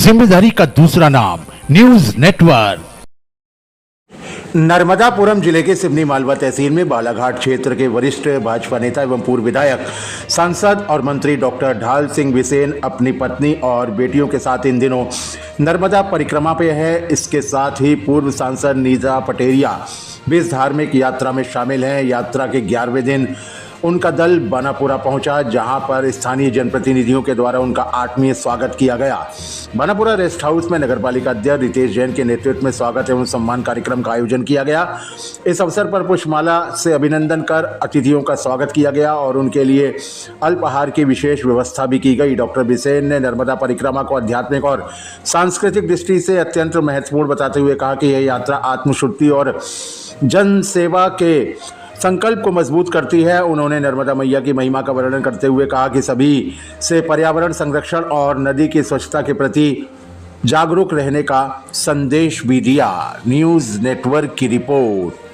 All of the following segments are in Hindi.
जिम्मेदारी का दूसरा नाम न्यूज नेटवर्क। नर्मदापुरम जिले के सिवनी मालवा तहसील में बालाघाट क्षेत्र के वरिष्ठ भाजपा नेता एवं पूर्व विधायक, सांसद और मंत्री डॉक्टर ढाल सिंह बिसेन अपनी पत्नी और बेटियों के साथ इन दिनों नर्मदा परिक्रमा पे है। इसके साथ ही पूर्व सांसद नीता पटेरिया भी इस धार्मिक यात्रा में शामिल हैं। यात्रा के 11वें दिन उनका दल बानापुरा पहुंचा, जहां पर स्थानीय जनप्रतिनिधियों के द्वारा उनका आत्मीय स्वागत किया गया। बानापुरा रेस्ट हाउस में नगरपालिका अध्यक्ष रितेश जैन के नेतृत्व में स्वागत एवं सम्मान कार्यक्रम का आयोजन किया गया। इस अवसर पर पुष्पमाला से अभिनंदन कर अतिथियों का स्वागत किया गया और उनके लिए अल्पाहार की विशेष व्यवस्था भी की गई। डॉक्टर बिसेन ने नर्मदा परिक्रमा को आध्यात्मिक और सांस्कृतिक दृष्टि से अत्यंत महत्वपूर्ण बताते हुए कहा कि यह यात्रा आत्मशुद्धि और जन सेवा के संकल्प को मजबूत करती है। उन्होंने नर्मदा मैया की महिमा का वर्णन करते हुए कहा कि सभी से पर्यावरण संरक्षण और नदी की स्वच्छता के प्रति जागरूक रहने का संदेश भी दिया। न्यूज नेटवर्क की रिपोर्ट।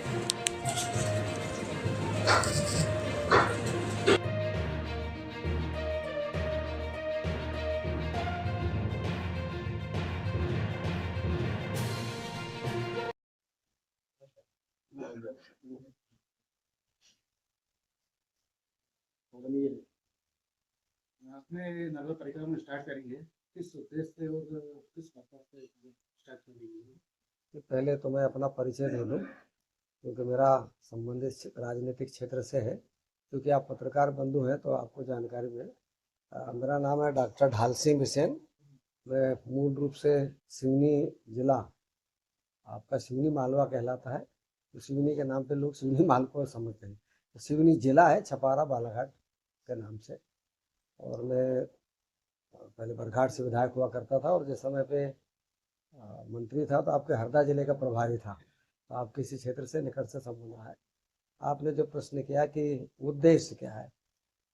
आपने नर्मदा परिक्रमा स्टार्ट करी है, किस उद्देश्य से और किस पर्पज से स्टार्ट करी है? कि पहले तो मैं अपना परिचय दे दूँ, क्योंकि मेरा संबंधित राजनीतिक क्षेत्र से है। क्योंकि आप पत्रकार बंधु हैं तो आपको जानकारी में मेरा नाम है डॉक्टर ढाल सिंह बिसेन। मैं मूल रूप से सिवनी जिला, आपका सिवनी मालवा कहलाता है, तो सिवनी के नाम पे लोग सिवनी मालवा समझते हैं। तो सिवनी जिला है छपारा बालाघाट के नाम से। और मैं पहले बरघाट से विधायक हुआ करता था और जिस समय पे मंत्री था तो आपके हरदा जिले का प्रभारी था। तो आपके इसी क्षेत्र से निकट से संबंध है। आपने जो प्रश्न किया कि उद्देश्य क्या है,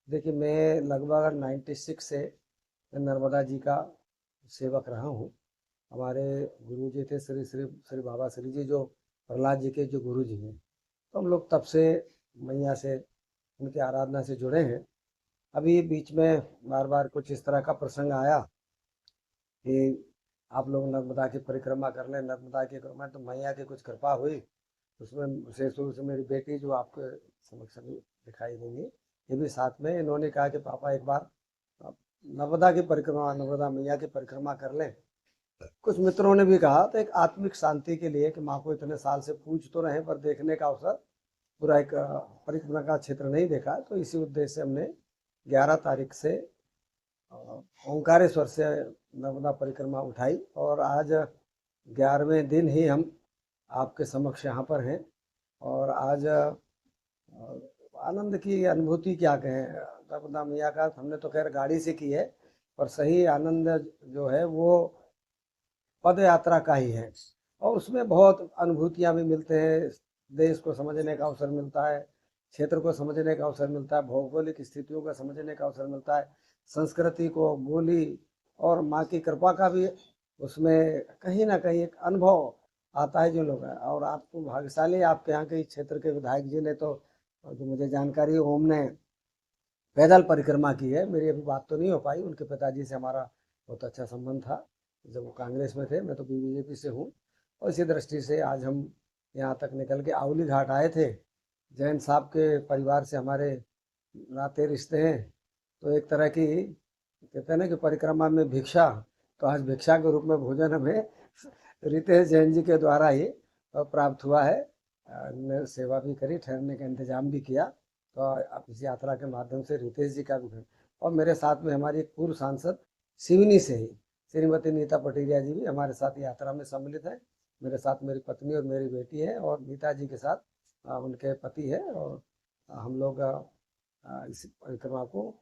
देखिए मैं लगभग 96 से नर्मदा जी का सेवक रहा हूँ। हमारे गुरु जी थे श्री बाबा श्री जी, जो प्रहलाद जी के जो गुरु जी हैं। तो हम लोग तब से मैया से, उनकी आराधना से जुड़े हैं। अभी बीच में बार बार कुछ इस तरह का प्रसंग आया कि आप लोग नर्मदा की परिक्रमा कर लें। नर्मदा की परिक्रमा तो मैया की कुछ कृपा हुई, उसमें विशेष रूप से मेरी बेटी जो आपके समक्ष भी दिखाई देंगी, ये भी साथ में इन्होंने कहा कि पापा एक बार नर्मदा की परिक्रमा, नर्मदा मैया की परिक्रमा कर लें। कुछ मित्रों ने भी कहा, तो एक आत्मिक शांति के लिए कि माँ को इतने साल से पूज तो रहे पर देखने का अवसर, पूरा एक परिक्रमा का क्षेत्र नहीं देखा। तो इसी उद्देश्य से हमने 11 तारीख से ओंकारेश्वर से नर्मदा परिक्रमा उठाई और आज 11वें दिन ही हम आपके समक्ष यहाँ पर हैं। और आज आनंद की अनुभूति क्या कहें, नर्मदा मैया का हमने तो खैर गाड़ी से की है, पर सही आनंद जो है वो पद यात्रा का ही है। और उसमें बहुत अनुभूतियाँ भी मिलते हैं, देश को समझने का अवसर मिलता है, क्षेत्र को समझने का अवसर मिलता है, भौगोलिक स्थितियों का समझने का अवसर मिलता है, संस्कृति को, बोली और माँ की कृपा का भी उसमें कहीं ना कहीं एक अनुभव आता है जो लोग हैं। और आपको भाग्यशाली, आपके यहाँ के क्षेत्र के विधायक जी ने तो, जो मुझे जानकारी है, ओम ने पैदल परिक्रमा की है। मेरी अभी बात तो नहीं हो पाई, उनके पिताजी से हमारा बहुत अच्छा संबंध था जब वो कांग्रेस में थे, मैं तो बीजेपी से हूँ। और इसी दृष्टि से आज हम यहाँ तक निकल के आवली घाट आए थे। जैन साहब के परिवार से हमारे नाते रिश्ते हैं, तो एक तरह की कहते हैं ना कि परिक्रमा में भिक्षा, तो आज भिक्षा के रूप में भोजन हमें रितेश जैन जी के द्वारा ही प्राप्त हुआ है। ने सेवा भी करी, ठहरने का इंतजाम भी किया। तो आप इस यात्रा के माध्यम से रितेश जी का भी, और मेरे साथ में हमारी एक पूर्व सांसद सिवनी से ही श्रीमती नीता पटेरिया जी भी हमारे साथ यात्रा में सम्मिलित है। मेरे साथ मेरी पत्नी और मेरी बेटी है, और नीता जी के साथ उनके पति है। और हम लोग इस परिक्रमा को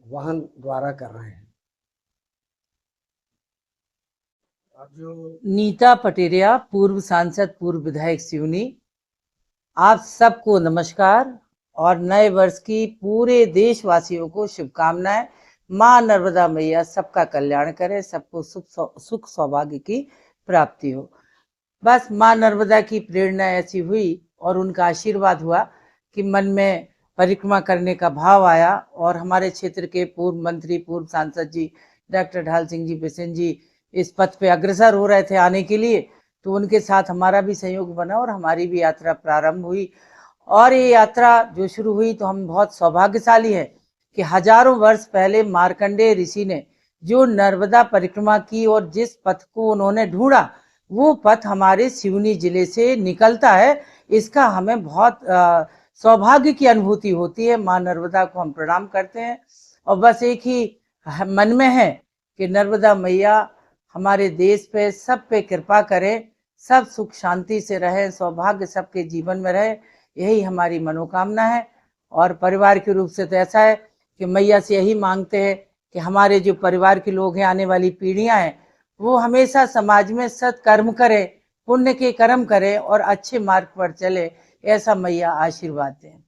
वाहन द्वारा कर रहे हैं। नीता पटेरिया, पूर्व सांसद, पूर्व विधायक सिवनी, आप सबको नमस्कार और नए वर्ष की पूरे देशवासियों को शुभकामनाएं। माँ नर्मदा मैया सबका कल्याण करे, सबको सुख सौभाग्य की प्राप्ति हो। बस माँ नर्मदा की प्रेरणा ऐसी हुई और उनका आशीर्वाद हुआ कि मन में परिक्रमा करने का भाव आया। और हमारे क्षेत्र के पूर्व मंत्री, पूर्व सांसद जी डॉक्टर ढाल सिंह जी बिसेन जी इस पथ पे अग्रसर हो रहे थे आने के लिए, तो उनके साथ हमारा भी सहयोग बना और हमारी भी यात्रा प्रारंभ हुई। और ये यात्रा जो शुरू हुई तो हम बहुत सौभाग्यशाली हैं कि हजारों वर्ष पहले मार्कंडेय ऋषि ने जो नर्मदा परिक्रमा की और जिस पथ को उन्होंने ढूंढा, वो पथ हमारे सिवनी जिले से निकलता है। इसका हमें बहुत सौभाग्य की अनुभूति होती है। माँ नर्मदा को हम प्रणाम करते हैं और बस एक ही मन में है कि नर्मदा मैया हमारे देश पे, सब पे कृपा करे, सब सुख शांति से रहे, सौभाग्य सबके जीवन में रहे, यही हमारी मनोकामना है। और परिवार के रूप से तो ऐसा है कि मैया से यही मांगते हैं कि हमारे जो परिवार के लोग हैं, आने वाली पीढ़ियां हैं, वो हमेशा समाज में सत्कर्म करे, पुण्य के कर्म करे और अच्छे मार्ग पर चले, ऐसा मैया आशीर्वाद दें।